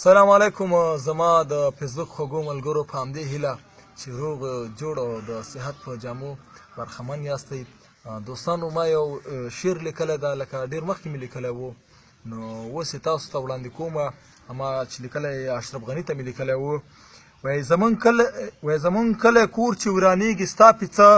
السلام علیکم. زما د فیسبوک خوږو ملګرو په همدې هیله چې روغ جوړ او د صحت په جامو برخمن یاستئ. دوستانو ما یو شعر لیکلی ده، لکه ډېر مخکې مې لیکلی و، نو اوس یې تاسو ته وړاندې کوم. اما چې لیکلی اشرف غني ته مې لیکلی و، وایي زمونږ کلی کور چې ورانېږي ستا پیڅه،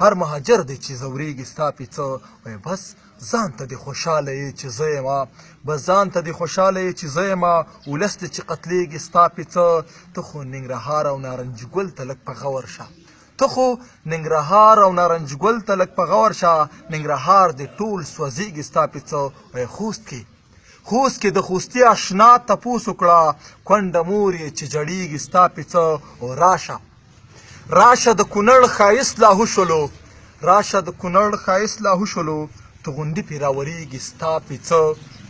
هر مهاجر دی چې ځورېږي ستا پیڅه. وایي بس ځان ته دې خوشحاله یې چې زه یمه، بس ځان ته دې خوشحاله یې چې زه یمه، ولس دې چې قتلېږي ستا پیڅه. ته خو ننګرهار او نارنج ګل ته لږ په غور شه، ته خو ننګرهار او نارنج ګل ته لږ په غور شه، ننګرهار دې ټول سوځېږي ستا پیڅه. وایي خوست کې د خوستي اشنا تپوس وکړه، کونډه مور یې چې جړېږي ستا پیڅه. او راشه د کونړ ښایست لاهو شولو، راشه د کونړ ښایست لاهو شولو، توغندي پې راورېږي ستا پیڅه،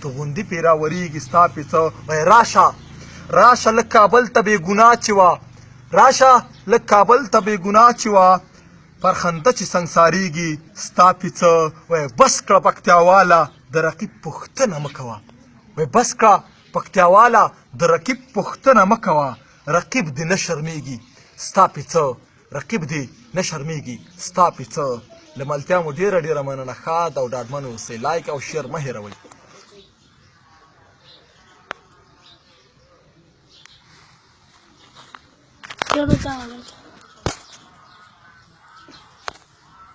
توغندي پې راورېږي ستا پیڅه. وایي راشه لږ کابل ته بې ګناه چې وه، راشه لږ کابل ته بې ګناه چې وه، پرخنده چې سنګسارېږي ستا پیڅه. وایي بس کړه پکتیاواله د رقیب پوښتنه مه کوه، وایي بس کړه پکتیاواله د رقیب پوښتنه مه کوه، رقیب دې نه شرمېږي ستا پیڅه، رقیب دې نه شرمېږي ستا پیڅه. له ملتیا مو ډېره مننه. ښاد او ډاډمن اوسئ. لایک او شیر مه هېروئ. Yo no estaba.